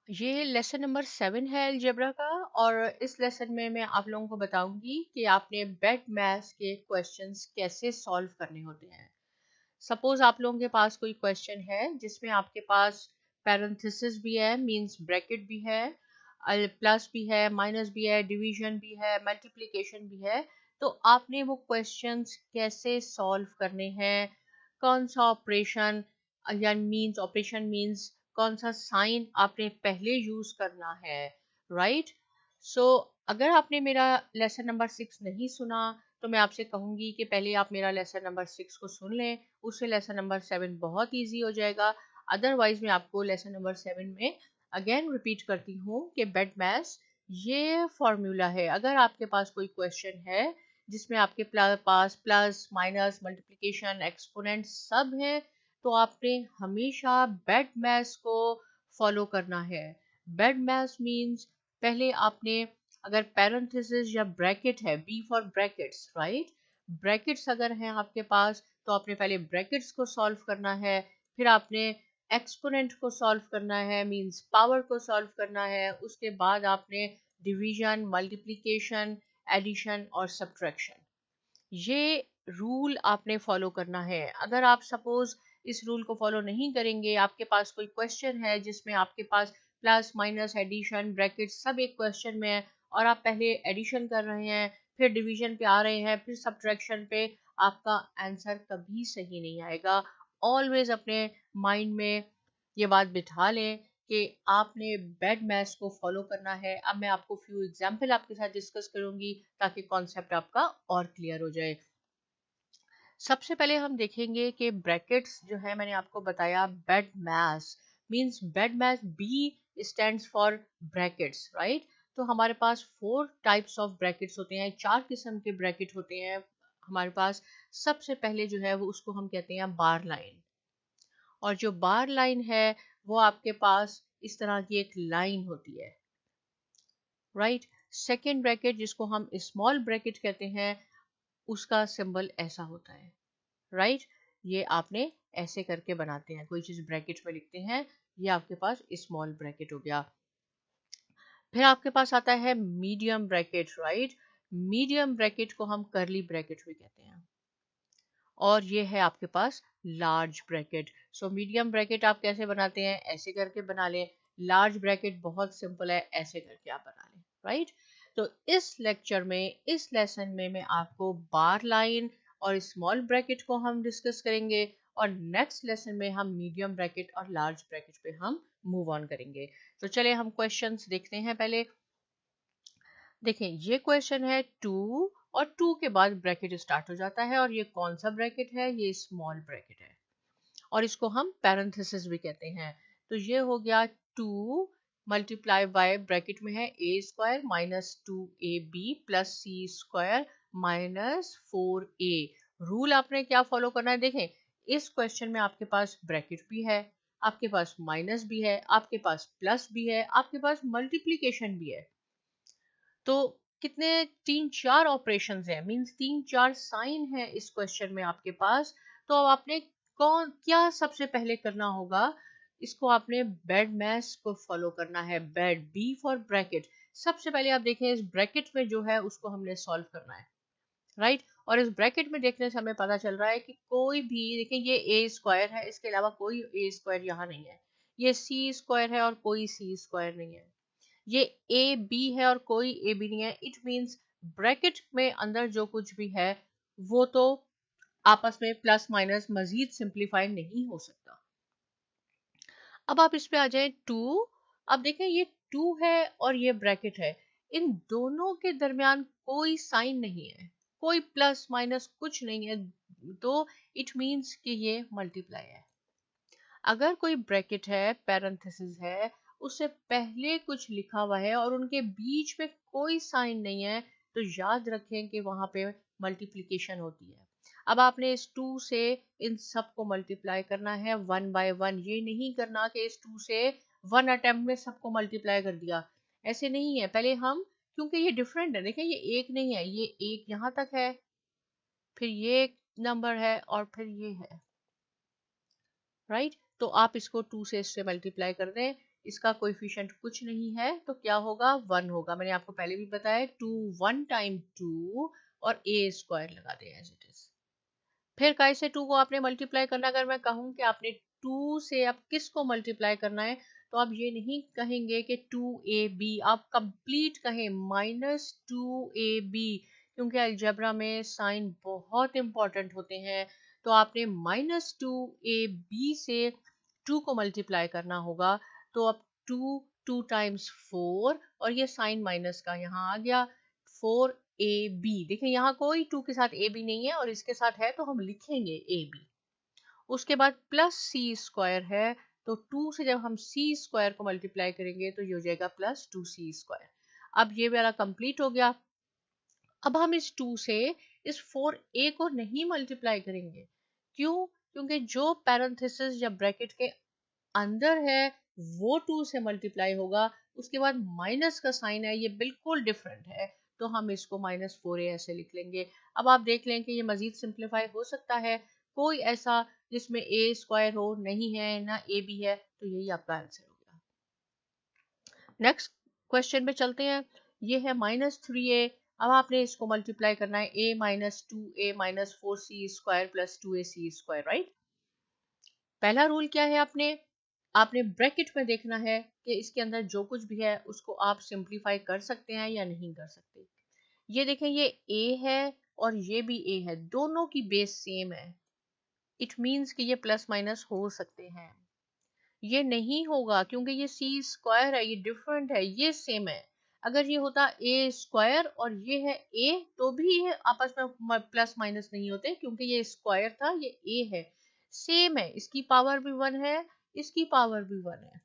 ये lesson number 7 है algebra का। और इस लेसन में मैं आप लोगों को बताऊंगी कि आपने बेड मैथ्स के क्वेश्चंस कैसे सॉल्व करने होते हैं। सपोज आप लोगों के पास कोई क्वेश्चन है जिसमें आपके पास पैरेंथेसिस भी है, मींस ब्रैकेट भी है, प्लस भी है, माइनस भी है, डिवीजन भी है, मल्टीप्लिकेशन भी है। तो आपने वो क्वेश्चंस कैसे सॉल्व करने हैं, कौन सा ऑपरेशन या मींस ऑपरेशन मींस कौन सा साइन आपने पहले यूज करना है, राइट। सो अगर आपने मेरा लेसन नंबर 6 नहीं सुना तो मैं आपसे कहूंगी कि पहले आप मेरा लेसन नंबर 6 को सुन लें, उससे लेसन नंबर 7 बहुत इजी हो जाएगा। अदरवाइज मैं आपको लेसन नंबर 7 में अगेन रिपीट करती हूँ कि बेड मैथ्स ये फॉर्मूला है। अगर आपके पास कोई क्वेश्चन है जिसमें आपके पास प्लस माइनस मल्टीप्लिकेशन एक्सपोनेंट सब है, तो आपने हमेशा बेड मैथ्स को फॉलो करना है। बेड मैथ्स मीन्स पहले आपने, अगर पैरेंथेसिस या ब्रैकेट है, B for brackets, right, brackets अगर हैं आपके पास तो आपने पहले ब्रैकेट्स को सॉल्व करना है, फिर आपने एक्सपोनेंट को सॉल्व करना है, मींस पावर को सॉल्व करना है, उसके बाद आपने डिवीजन, मल्टीप्लिकेशन, एडिशन और सब्ट्रैक्शन, ये रूल आपने फॉलो करना है। अगर आप सपोज इस रूल को फॉलो नहीं करेंगे, आपके पास कोई क्वेश्चन है जिसमें आपके पास प्लस माइनस एडिशन ब्रैकेट सब एक क्वेश्चन में है और आप पहले एडिशन कर रहे हैं, फिर डिवीजन पे आ रहे हैं, फिर सब्ट्रैक्शन पे, आपका आंसर कभी सही नहीं आएगा। ऑलवेज अपने माइंड में ये बात बिठा लें कि आपने बेड मैथ्स को फॉलो करना है। अब मैं आपको फ्यू एग्जांपल आपके साथ डिस्कस करूंगी ताकि कॉन्सेप्ट आपका और क्लियर हो जाए। सबसे पहले हम देखेंगे कि ब्रैकेट्स जो है, मैंने आपको बताया bed maths means bed maths, B stands for brackets, right. तो हमारे पास 4 टाइप्स ऑफ ब्रैकेट्स होते हैं, 4 किस्म के ब्रैकेट होते हैं हमारे पास। सबसे पहले जो है वो उसको हम कहते हैं बार लाइन। और जो बार लाइन है वो आपके पास इस तरह की एक लाइन होती है, राइट। सेकेंड ब्रैकेट जिसको हम स्मॉल ब्रैकेट कहते हैं, उसका सिंबल ऐसा होता है, राइट। ये आपने ऐसे करके बनाते हैं, कोई चीज ब्रैकेट में लिखते हैं, ये आपके पास स्मॉल ब्रैकेट हो गया। फिर आपके पास आता है medium bracket, right. Medium bracket को हम करली ब्रैकेट भी कहते हैं। और ये है आपके पास large bracket. So medium bracket आप कैसे बनाते हैं, ऐसे करके बना लें। लार्ज ब्रैकेट बहुत सिंपल है, ऐसे करके आप बना लें, राइट। तो इस लेक्चर में, इस लेसन में मैं आपको बार लाइन और स्मॉल ब्रैकेट को हम डिस्कस करेंगे और नेक्स्ट लेसन में हम मीडियम ब्रैकेट और लार्ज ब्रैकेट पे हम मूव ऑन करेंगे। तो चले हम क्वेश्चंस देखते हैं। पहले देखें, ये क्वेश्चन है 2 और 2 के बाद ब्रैकेट स्टार्ट हो जाता है और ये कौन सा ब्रैकेट है, ये स्मॉल ब्रैकेट है और इसको हम पैरेंथेसिस भी कहते हैं। तो ये हो गया 2 मल्टीप्लाई बाय ब्रैकेट में है ए स्क्वायर माइनस 2ab प्लस सी स्क्वायर माइनस 4a। रूल आपने क्या फॉलो करना है, देखें इस क्वेश्चन में आपके पास ब्रैकेट भी है, आपके पास माइनस भी है, आपके पास प्लस भी है, आपके पास मल्टीप्लीकेशन भी है। तो कितने, 3-4 ऑपरेशन हैं, मींस 3-4 साइन है इस क्वेश्चन में आपके पास। तो अब आपने कौन क्या सबसे पहले करना होगा, इसको आपने बेड मैथ्स को फॉलो करना है। Bed, B for bracket. सबसे पहले आप देखें इस ब्रैकेट में जो है उसको हमने सॉल्व करना है, राइट। और इस ब्रैकेट में देखने से हमें पता चल रहा है कि कोई भी, देखिए ये ए स्क्वायर है, इसके अलावा कोई ए स्क्वायर यहाँ नहीं है, ये सी स्क्वायर है और कोई सी स्क्वायर नहीं है, ये ए बी है और कोई ए बी नहीं है। इट मींस ब्रैकेट में अंदर जो कुछ भी है वो तो आपस में प्लस माइनस मजीद सिंप्लीफाई नहीं हो सकता। अब आप इस पे आ जाए 2। अब देखें ये 2 है और ये ब्रैकेट है, इन दोनों के दरमियान कोई साइन नहीं है, कोई प्लस माइनस कुछ नहीं है, तो इट मींस कि ये मल्टीप्लाई है। अगर कोई ब्रैकेट है, पैरेंथेसिस है, उससे पहले कुछ लिखा हुआ है और उनके बीच में कोई साइन नहीं है, तो याद रखें कि वहां पे मल्टीप्लिकेशन होती है। अब आपने इस 2 से इन सब को मल्टीप्लाई करना है 1 बाय 1। ये नहीं करना कि इस 2 से 1 अटेम्प्ट में सबको मल्टीप्लाई कर दिया, ऐसे नहीं है। पहले हम, क्योंकि ये डिफरेंट है, देखिए ये एक नहीं है, ये एक यहाँ तक है, फिर ये एक नंबर है और फिर ये है, राइट। तो आप इसको 2 से इससे मल्टीप्लाई कर दें, इसका कोएफिशिएंट कुछ नहीं है तो क्या होगा 1 होगा। मैंने आपको पहले भी बताया 2 1 टाइम 2 और a स्क्वायर लगा दें एज इट इज। फिर काय से 2 को आपने मल्टीप्लाई करना, अगर मैं कहूँ कि आपने 2 से अब किसको मल्टीप्लाई करना है तो आप ये नहीं कहेंगे कि 2ab, आप कंप्लीट कहें -2ab, क्योंकि अलजेब्रा में साइन बहुत इंपॉर्टेंट होते हैं। तो आपने -2ab से 2 को मल्टीप्लाई करना होगा। तो अब 2 टाइम्स 4 और ये साइन माइनस का यहाँ आ गया 4ab। देखिए यहाँ कोई 2 के साथ ab नहीं है और इसके साथ है तो हम लिखेंगे ab। उसके बाद प्लस सी स्क्वायर है, तो 2 से जब हम सी स्क्वायर को मल्टीप्लाई करेंगे तो ये हो जाएगा +2c स्क्वायर। अब ये वाला कंप्लीट हो गया। अब हम इस 2 से इस 4a को नहीं मल्टीप्लाई करेंगे। क्यों? क्योंकि जो पैरेंथेसिस या ब्रैकेट के अंदर है वो 2 से मल्टीप्लाई होगा। उसके बाद माइनस का साइन है, ये बिल्कुल डिफरेंट है, तो हम इसको -4a ऐसे लिख लेंगे। अब आप देख लें कि ये मजीद सिंप्लीफाई हो सकता है, कोई ऐसा जिसमें a स्क्वायर हो नहीं है ना a भी है, तो यही आपका आंसर हो गया। नेक्स्ट क्वेश्चन पे चलते हैं। ये है -3a। अब आपने इसको मल्टीप्लाई करना है a - 2a - 4c square + 2ac square, right. पहला रूल क्या है, आपने ब्रैकेट में देखना है कि इसके अंदर जो कुछ भी है उसको आप सिंप्लीफाई कर सकते हैं या नहीं कर सकते। ये देखें, ये a है और ये भी a है, दोनों की बेस सेम है। इट मींस कि ये प्लस माइनस हो सकते हैं। ये नहीं होगा क्योंकि ये सी स्क्वायर है, ये डिफरेंट है, ये सेम है। अगर ये होता ए स्क्वायर और ये है ए तो भी ये आपस में प्लस माइनस नहीं होते, क्योंकि ये स्क्वायर था, ये ए है, सेम है, इसकी पावर भी 1 है, इसकी पावर भी 1 है,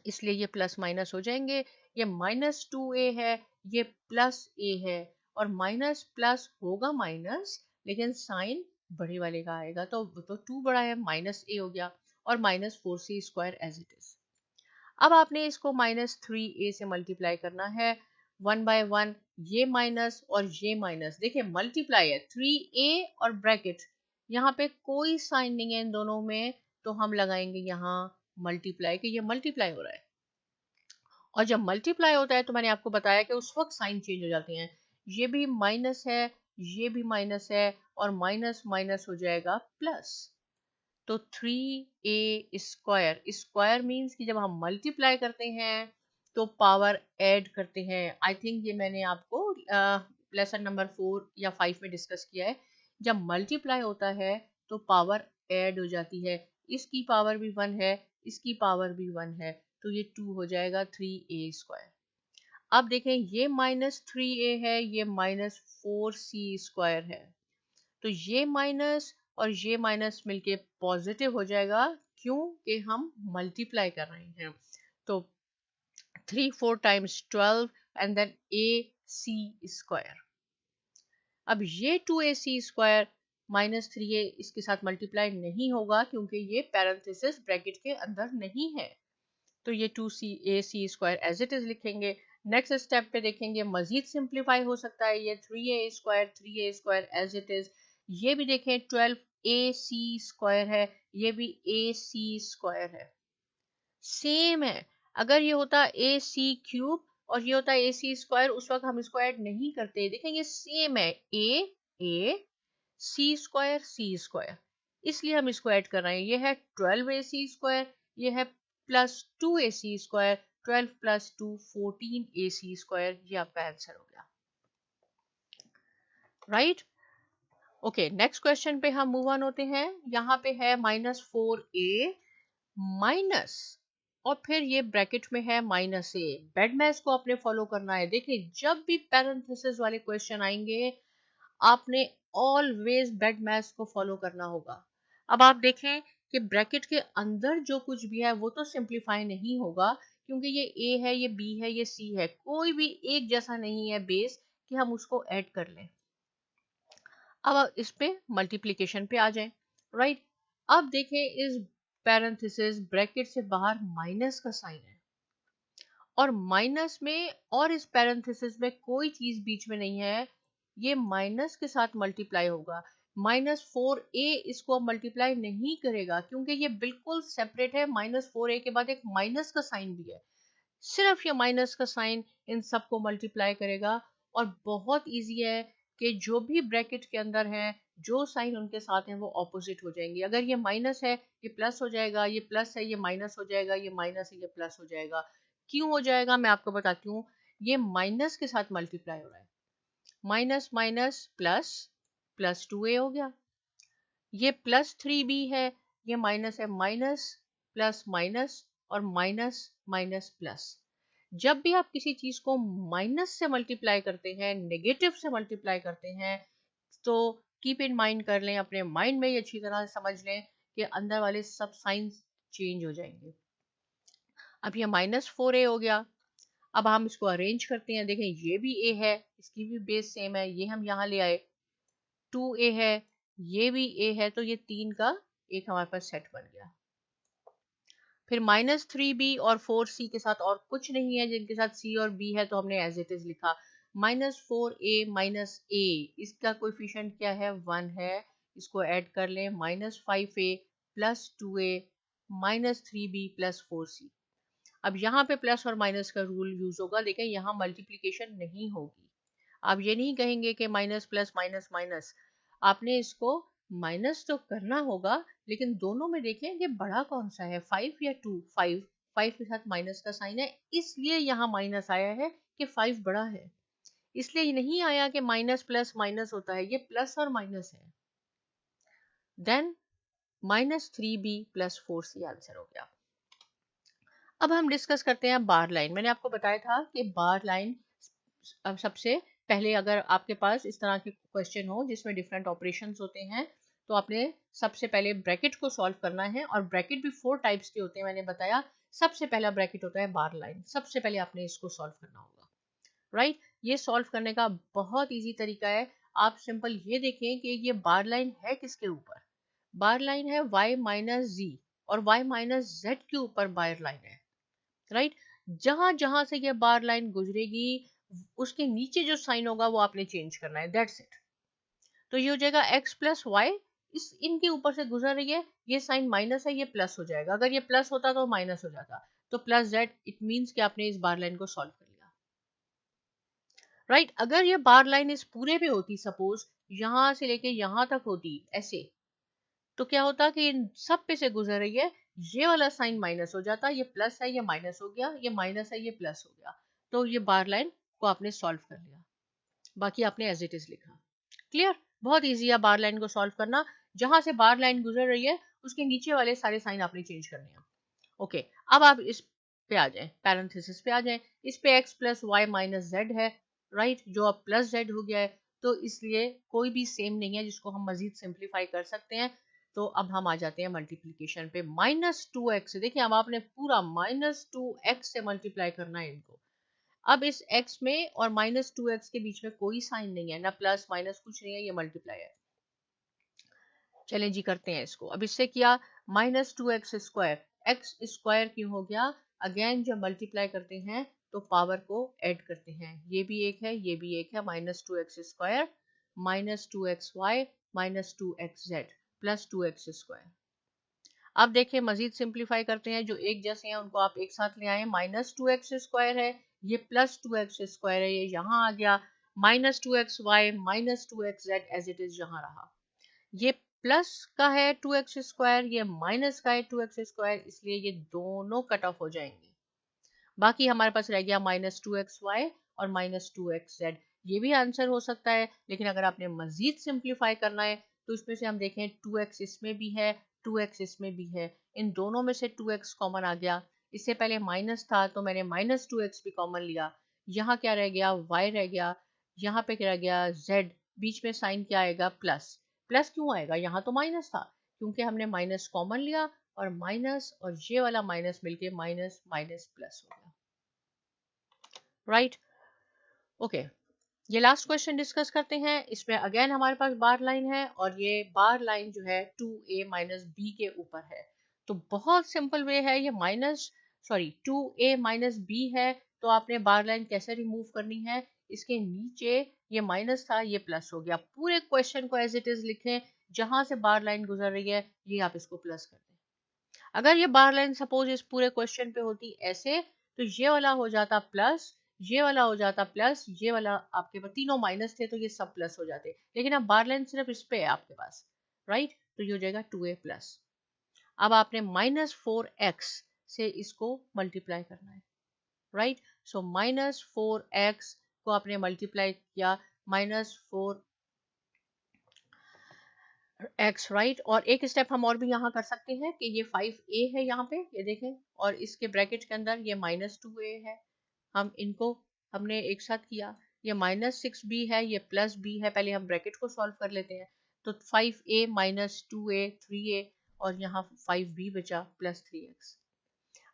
इसलिए ये प्लस माइनस हो जाएंगे। ये -2a है, ये +a है, और माइनस प्लस होगा माइनस, लेकिन साइन बड़े वाले का आएगा, तो 2 बड़ा है, -a हो गया, और -4c square as it is. अब आपने इसको -3a से मल्टीप्लाई करना है 1 बाय 1, ये माइनस और ये माइनस, देखिए मल्टीप्लाई है 3a और ब्रैकेट, यहाँ पे कोई साइन नहीं है इन दोनों में, तो हम लगाएंगे यहाँ मल्टीप्लाई, कि ये मल्टीप्लाई हो रहा है। और जब मल्टीप्लाई होता है तो मैंने आपको बताया कि उस वक्त साइन चेंज हो जाते हैं। ये भी माइनस है, ये भी माइनस है, और माइनस माइनस हो जाएगा प्लस। तो 3a स्क्वायर, स्क्वायर मीन्स कि जब हम मल्टीप्लाई करते हैं तो पावर ऐड करते हैं। आई थिंक ये मैंने आपको लेसन नंबर 4 या 5 में डिस्कस किया है। जब मल्टीप्लाई होता है तो पावर ऐड हो जाती है, इसकी पावर भी 1 है, इसकी पावर भी 1 है, तो ये 2 हो जाएगा 3a स्क्वायर। अब देखें, ये -3a है, ये -4c स्क्वायर है, तो ये माइनस और ये माइनस मिलके पॉजिटिव हो जाएगा, क्यों कि हम मल्टीप्लाई कर रहे हैं। तो 3 4 times 12 and then ac square. अब ये 2ac स्क्वायर -3a इसके साथ मल्टीप्लाई नहीं होगा क्योंकि ये पैरेंथेसिस ब्रैकेट के अंदर नहीं है, तो ये 2ac square as it is लिखेंगे। नेक्स्ट स्टेप पे देखेंगे, मजीद सिंप्लीफाई हो सकता है, ये 3a square as it is. ये भी देखें 12ac स्क्वायर है, ये भी ac स्क्वायर है, सेम है। अगर ये होता ac क्यूब और ये होता ac स्क्वायर, उस वक्त हम इसको ऐड नहीं करते। देखें ये सेम है, a c स्क्वायर, इसलिए हम इसको ऐड कर रहे हैं। ये है 12ac स्क्वायर, ये है +2ac स्क्वायर, 12 + 2 14ac स्क्वायर, ये आपका आंसर हो गया, राइट। ओके, नेक्स्ट क्वेश्चन पे हम मूव ऑन होते हैं। यहाँ पे है -4a माइनस, और फिर ये ब्रैकेट में है -a। बेड मैथ्स को आपने फॉलो करना है। देखिए, जब भी पैरेंथेसिस वाले क्वेश्चन आएंगे आपने ऑलवेज बेड मैथ्स को फॉलो करना होगा। अब आप देखें कि ब्रैकेट के अंदर जो कुछ भी है वो तो सिंप्लीफाई नहीं होगा, क्योंकि ये a है, ये b है, ये c है, कोई भी एक जैसा नहीं है बेस कि हम उसको ऐड कर लें। अब इस पे मल्टीप्लिकेशन पे आ जाएं, राइट। अब देखें, इस पैरेंथेसिस ब्रैकेट से बाहर माइनस का साइन है, और माइनस में और इस पैरेंथेसिस में कोई चीज बीच में नहीं है, ये माइनस के साथ मल्टीप्लाई होगा। -4a इसको अब मल्टीप्लाई नहीं करेगा क्योंकि ये बिल्कुल सेपरेट है। -4a के बाद एक माइनस का साइन भी है, सिर्फ ये माइनस का साइन इन सबको मल्टीप्लाई करेगा। और बहुत इजी है कि जो भी ब्रैकेट के अंदर है, जो साइन उनके साथ हैं वो ऑपोजिट हो जाएंगे। अगर ये माइनस है ये प्लस हो जाएगा, ये प्लस है ये माइनस हो जाएगा, ये माइनस है ये प्लस हो जाएगा। क्यों हो जाएगा मैं आपको बताती हूँ। ये माइनस के साथ मल्टीप्लाई हो रहा है, माइनस माइनस प्लस, +2a हो गया। ये +3b है, ये माइनस है, माइनस प्लस माइनस और माइनस माइनस प्लस। जब भी आप किसी चीज को माइनस से मल्टीप्लाई करते हैं, नेगेटिव से मल्टीप्लाई करते हैं, तो कीप इन माइंड कर लें, अपने माइंड में ये अच्छी तरह से समझ लें कि अंदर वाले सब साइंस चेंज हो जाएंगे। अब ये -4a हो गया। अब हम इसको अरेंज करते हैं। देखें ये भी a है, इसकी भी बेस सेम है, ये हम यहाँ ले आए। 2a है, ये भी a है, तो ये 3 का एक हमारे पास सेट बन गया। फिर -3b और 4c के साथ और कुछ नहीं है, जिनके साथ c और b है तो हमने एज इट इज लिखा। -4a -a, इसका कोएफिशिएंट क्या है, 1 है, इसको ऐड कर लें। -5a +2a -3b +4c। अब यहाँ पे प्लस और माइनस का रूल यूज होगा, लेकिन यहाँ मल्टीप्लीकेशन नहीं होगी। आप ये नहीं कहेंगे कि माइनस प्लस माइनस माइनस, आपने इसको माइनस तो करना होगा, लेकिन दोनों में देखें कि बड़ा कौन सा है, 5 या 2। 5 के साथ माइनस का साइन है, इसलिए यहाँ माइनस आया है कि 5 बड़ा है। इसलिए ये नहीं आया कि माइनस प्लस माइनस होता है, ये प्लस और माइनस है। देन -3b +4c आंसर हो गया। अब हम डिस्कस करते हैं बार लाइन। मैंने आपको बताया था कि बार लाइन, अब सबसे पहले अगर आपके पास इस तरह के क्वेश्चन हो जिसमें डिफरेंट ऑपरेशंस होते हैं, तो आपने सबसे पहले ब्रैकेट को सॉल्व करना है। और ब्रैकेट भी 4 टाइप्स के होते हैं, मैंने बताया। सबसे पहला ब्रैकेट होता है बार लाइन, सबसे पहले आपने इसको सॉल्व करना होगा, राइट। ये सॉल्व करने का बहुत ईजी तरीका है। आप सिंपल ये देखें कि ये बार लाइन है किसके ऊपर, बार लाइन है y - z, और y - z के ऊपर बार लाइन है, राइट। जहां जहां से ये बार लाइन गुजरेगी, उसके नीचे जो साइन होगा वो आपने चेंज करना है, दैट्स इट। तो ये हो जाएगा x + y, इस इनके ऊपर से गुजर रही है, ये साइन माइनस है, ये प्लस हो जाएगा। अगर ये प्लस होता तो माइनस हो जाता, तो +z, इट मींस कि आपने इस बार लाइन को सॉल्व कर लिया, राइट। अगर ये बार लाइन इस पूरे पे होती, सपोज यहां से लेके यहां तक होती ऐसे, तो क्या होता कि इन सब पे से गुजर रही है, ये वाला साइन माइनस हो जाता, ये प्लस है ये माइनस हो गया, ये माइनस है ये प्लस हो गया। तो ये बार लाइन को आपने सॉल्व कर लिया, बाकी आपने एज इट इज लिखा। क्लियर, बहुत इजी है बार लाइन को सॉल्व करना। जहां से बार लाइन गुजर रही है उसके नीचे वाले सारे साइन आपने चेंज करने हैं। ओके, अब आप इस पे आ जाएं, पैरेंथेसिस पे आ जाएं। इस पे x + y - z है, राइट, जो अब +z हो गया है, तो इसलिए कोई भी सेम नहीं है जिसको हम मजीद सिंप्लीफाई कर सकते हैं। तो अब हम आ जाते हैं मल्टीप्लिकेशन पे। -2x, देखिए अब आपने पूरा -2x से मल्टीप्लाई करना है इनको। अब इस x में और -2x के बीच में कोई साइन नहीं है, ना प्लस माइनस, कुछ नहीं है, ये मल्टीप्लाई है। चलें जी करते हैं इसको। अब इससे किया -2x², x स्क्वायर क्यों हो गया, अगेन जब मल्टीप्लाई करते हैं तो पावर को ऐड करते हैं, ये भी एक है ये भी एक है, -2x² -2xy -2xz +2x²। अब देखिए मजीद सिंप्लीफाई करते हैं, जो एक जैसे हैं उनको आप एक साथ ले आए। -2x² है, ये +2x² है, ये यहाँ आ गया। -2xy -2xz as it is यहाँ रहा। ये प्लस का है 2x², ये माइनस का है 2x², इसलिए ये दोनों कट ऑफ हो जाएंगे। बाकी हमारे पास रह गया -2xy और -2xz। ये भी आंसर हो सकता है, लेकिन अगर आपने मजीद सिंप्लीफाई करना है तो इसमें से हम देखें 2x इसमें भी है 2x इसमें भी है, इन दोनों में से 2x कॉमन आ गया। इससे पहले माइनस था तो मैंने -2x भी कॉमन लिया। यहाँ क्या रह गया, y रह गया। यहाँ पे क्या रह गया, z। बीच में साइन क्या आएगा, प्लस। प्लस क्यों आएगा, यहाँ तो माइनस था, क्योंकि हमने माइनस कॉमन लिया और माइनस और ये वाला माइनस मिलके माइनस माइनस प्लस हो गया, राइट। ओके, ये लास्ट क्वेश्चन डिस्कस करते हैं। इसमें अगेन हमारे पास बार लाइन है और ये बार लाइन जो है 2a - b के ऊपर है। तो बहुत सिंपल वे है, ये 2a - b है, तो आपने बार लाइन कैसे रिमूव करनी है, इसके नीचे ये माइनस था, ये प्लस हो गया। पूरे क्वेश्चन को एज इट इज लिखें, जहां से बार लाइन गुजर रही है ये आप इसको प्लस कर दें। अगर ये बार लाइन सपोज इस पूरे क्वेश्चन पे होती ऐसे, तो ये वाला हो जाता प्लस, ये वाला हो जाता प्लस, ये वाला आपके पास तीनों माइनस थे तो ये सब प्लस हो जाते, लेकिन अब बार लाइन सिर्फ इस पे है आपके पास, राइट? तो ये हो जाएगा 2a प्लस। अब आपने -4x से इसको मल्टीप्लाई करना है, राइट? सो -4x को आपने मल्टीप्लाई किया -4x, राइट? और एक स्टेप हम और भी यहाँ कर सकते हैं कि ये 5a है यहाँ पे, ये देखें, और इसके ब्रैकेट के अंदर ये -2a है। हम इनको हमने एक साथ किया, ये -6b है, ये +b है। पहले हम ब्रैकेट को सॉल्व कर लेते हैं। तो 5a - 2a 3a, और यहाँ 5b बचा +3x।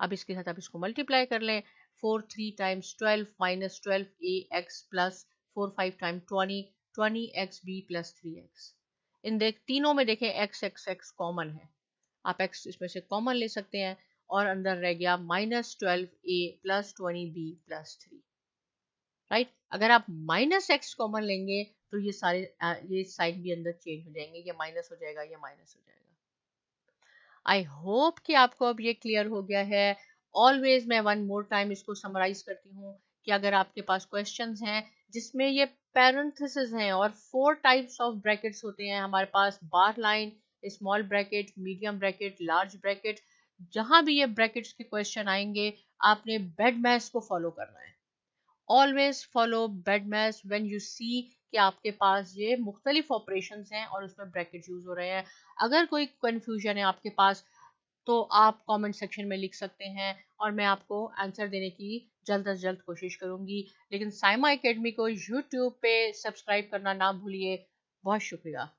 अब इसके साथ आप इसको मल्टीप्लाई कर लें। 4 3 times 12 -12ax plus 4 5 time 20 20xb plus 3x। इन तीनों में देखें x कॉमन है, आप x इसमें से कॉमन ले सकते हैं, और अंदर रह गया -12a plus 20b plus 3, right? अगर आप -x कॉमन लेंगे तो ये सारे ये साइन भी अंदर चेंज हो जाएंगे, ये माइनस हो जाएगा, ये माइनस हो जाएगा। आई होप कि आपको अब ये क्लियर हो गया है। ऑलवेज मैं वन मोर टाइम इसको समराइज करती हूँ कि अगर आपके पास क्वेश्चंस हैं जिसमें ये पैरेंथेसिस हैं, और 4 टाइप्स ऑफ ब्रैकेट्स होते हैं हमारे पास, bar line, small bracket, medium bracket, large bracket, जहां भी ये ब्रैकेट्स के क्वेश्चन आएंगे आपने बेड मैथ्स को फॉलो करना है। Always follow BODMAS when you see कि आपके पास ये मुख्तलिफ ऑपरेशंस हैं और उसमें ब्रैकेट यूज हो रहे हैं। अगर कोई कंफ्यूजन है आपके पास तो आप कमेंट सेक्शन में लिख सकते हैं, और मैं आपको आंसर देने की जल्द से जल्द कोशिश करूंगी। लेकिन साइमा एकेडमी को यूट्यूब पे सब्सक्राइब करना ना भूलिए। बहुत शुक्रिया।